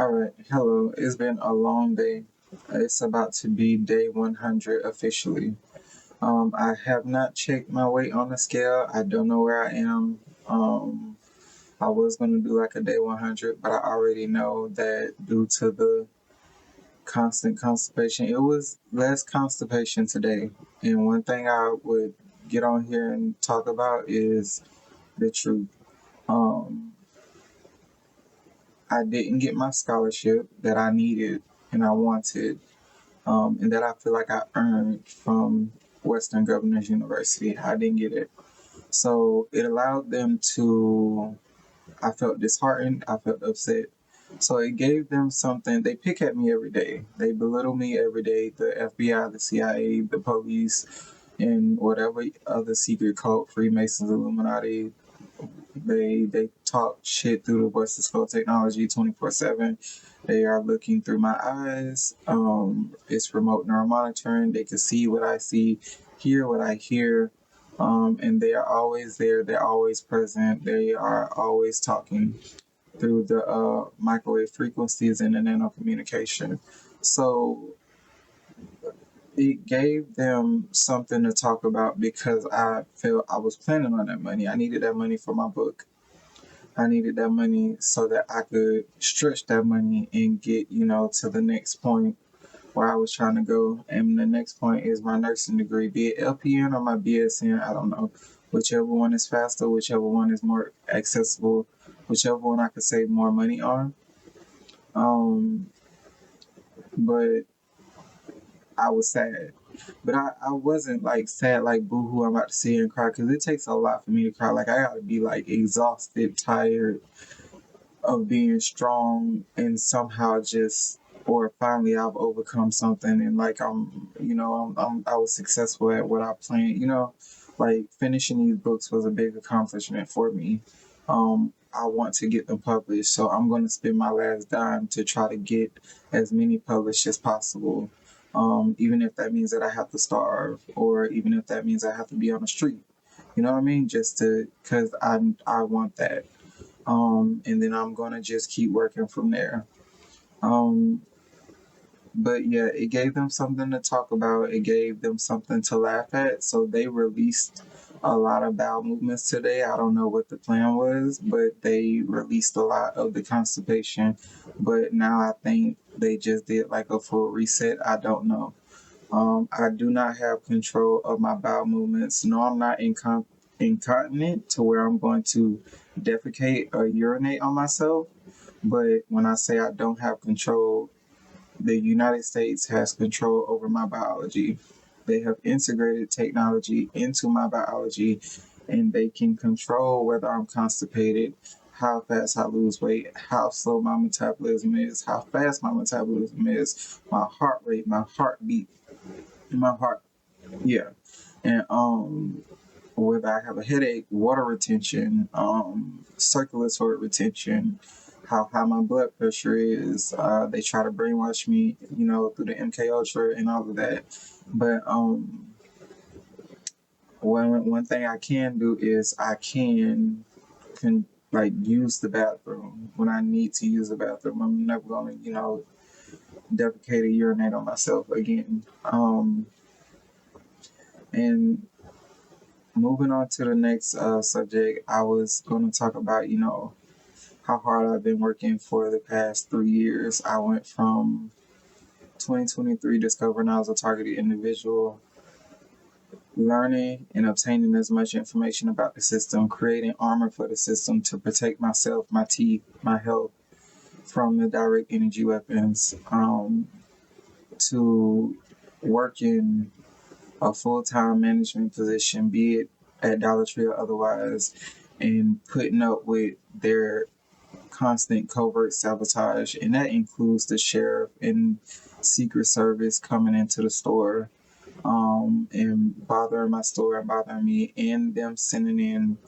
All right, hello. It's been a long day. It's about to be day 100 officially. I have not checked my weight on the scale. I don't know where I am. I was going to do like a day 100, but I already know that due to the constant constipation, it was less constipation today. And one thing I would get on here and talk about is the truth. Um, I didn't get my scholarship that I needed and I wanted, and that I feel like I earned from Western Governors University. I didn't get it. So it allowed them to, I felt disheartened, I felt upset. So it gave them something. They pick at me every day. They belittle me every day. The FBI, the CIA, the police, and whatever other secret cult, Freemasons, Illuminati, they talk shit through the voices called technology 24/7. They are looking through my eyes. It's remote neural monitoring. They can see what I see, hear what I hear, and they are always there. They're always present. They are always talking through the microwave frequencies and the nano communication. So it gave them something to talk about because I felt I was planning on that money. I needed that money for my book. I needed that money so that I could stretch that money and get, to the next point where I was trying to go. And the next point is my nursing degree, be it LPN or my BSN, I don't know. Whichever one is faster, whichever one is more accessible, whichever one I could save more money on. But I was sad. But I wasn't like sad, like boo hoo, I'm about to sit here and cry, because it takes a lot for me to cry. Like, I gotta be like exhausted, tired, of being strong and somehow just or finally I've overcome something and like I was successful at what I planned. Like finishing these books was a big accomplishment for me. I want to get them published, so I'm going to spend my last dime to try to get as many published as possible. Even if that means that I have to starve, or even if that means I have to be on the street. You know what I mean? Just to, because I want that. And then I'm gonna just keep working from there. Um, but yeah, it gave them something to talk about. It gave them something to laugh at. So they released a lot of bowel movements today. I don't know what the plan was, but they released a lot of the constipation. But now I think they just did like a full reset. I don't know. I do not have control of my bowel movements. No, I'm not incontinent to where I'm going to defecate or urinate on myself. But when I say I don't have control, the United States has control over my biology. They have integrated technology into my biology, and they can control whether I'm constipated, how fast I lose weight, how slow my metabolism is, how fast my metabolism is, my heart rate, my heartbeat, my heart, yeah. And whether I have a headache, water retention, circulatory retention, how high my blood pressure is. They try to brainwash me, through the MK Ultra and all of that. But one thing I can do is I can like use the bathroom when I need to use the bathroom. I'm never gonna, defecate or urinate on myself again. And moving on to the next subject, I was going to talk about, how hard I've been working for the past 3 years. I went from 2023 discovering I was a targeted individual, learning and obtaining as much information about the system, creating armor for the system to protect myself, my teeth, my health from the direct energy weapons, to working a full-time management position, be it at Dollar Tree or otherwise, and putting up with their constant covert sabotage. And that includes the sheriff and Secret Service coming into the store, and bothering my store and bothering me, and them sending in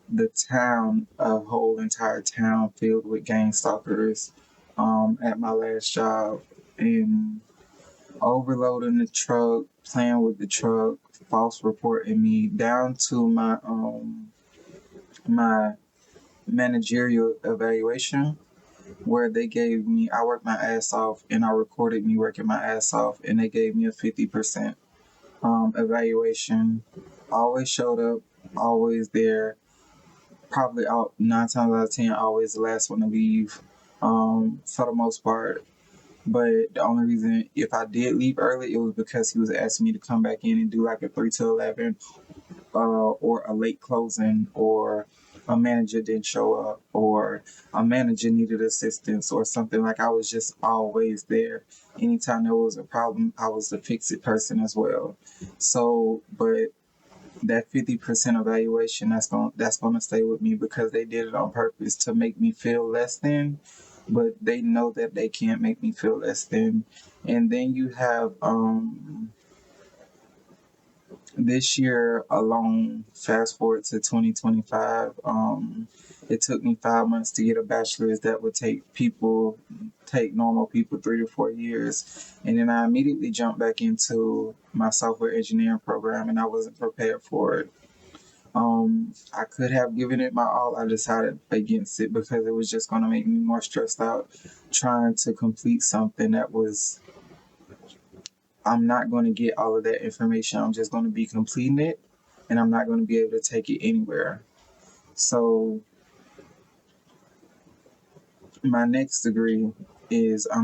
the town, a whole entire town filled with gang stalkers, at my last job, and overloading the truck, playing with the truck, false reporting me, down to my managerial evaluation. where they gave me, I worked my ass off and I recorded me working my ass off, and they gave me a 50% evaluation. Always showed up, always there, probably out 9 times out of 10, always the last one to leave for the most part. But the only reason if I did leave early, it was because he was asking me to come back in and do like a 3 to 11 or a late closing, or a manager didn't show up, or a manager needed assistance or something. Like, I was just always there. Anytime there was a problem, I was the fix-it person as well. So, but that 50% evaluation, that's gonna stay with me, because they did it on purpose to make me feel less than, but they know that they can't make me feel less than. And then you have this year alone, fast forward to 2025, it took me 5 months to get a bachelor's that would take normal people 3 to 4 years. And then I immediately jumped back into my software engineering program, and I wasn't prepared for it. I could have given it my all. I decided against it because it was just going to make me more stressed out trying to complete something that was, I'm not going to get all of that information. I'm just going to be completing it, and I'm not going to be able to take it anywhere. So my next degree is, I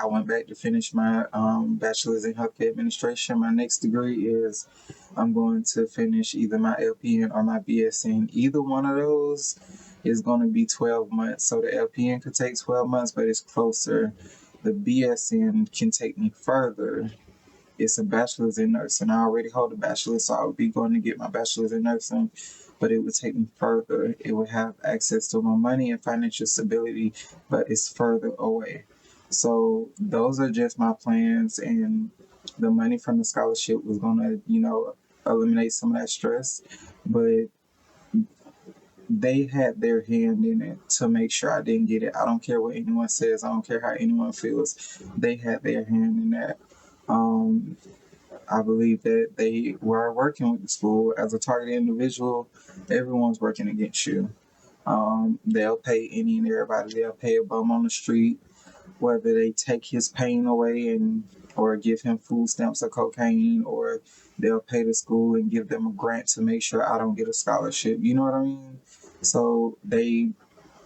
went back to finish my bachelor's in healthcare administration. My next degree is, I'm going to finish either my LPN or my BSN. Either one of those is going to be 12 months. So the LPN could take 12 months, but it's closer. The BSN can take me further. It's a bachelor's in nursing. I already hold a bachelor's, so I would be going to get my bachelor's in nursing, but it would take me further. It would have access to more money and financial stability, but it's further away. So those are just my plans, and the money from the scholarship was going to, eliminate some of that stress, but they had their hand in it to make sure I didn't get it. I don't care what anyone says. I don't care how anyone feels. They had their hand in that. Um, I believe that they were working with the school. As a targeted individual, everyone's working against you. They'll pay any and everybody. They'll pay a bum on the street, whether they take his pain away or give him food stamps or cocaine, or they'll pay the school and give them a grant to make sure I don't get a scholarship. You know what I mean? So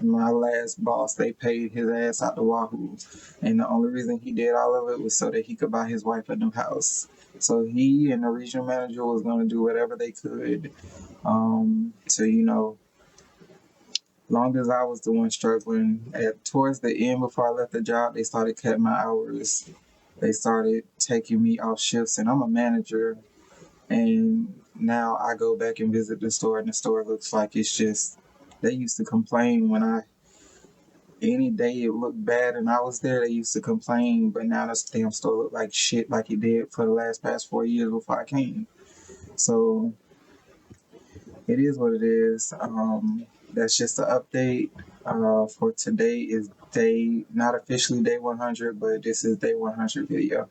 my last boss, they paid his ass out the wahoo. And the only reason he did all of it was so that he could buy his wife a new house. So he and the regional manager was going to do whatever they could to, long as I was the one struggling. Towards the end, before I left the job, they started cutting my hours. They started taking me off shifts, and I'm a manager. And now I go back and visit the store, and the store looks like it's just, they used to complain any day it looked bad and I was there, they used to complain, but now this damn store look like shit, like it did for the past 4 years before I came. So it is what it is. That's just an update. For today is not officially day 100, but this is day 100 video.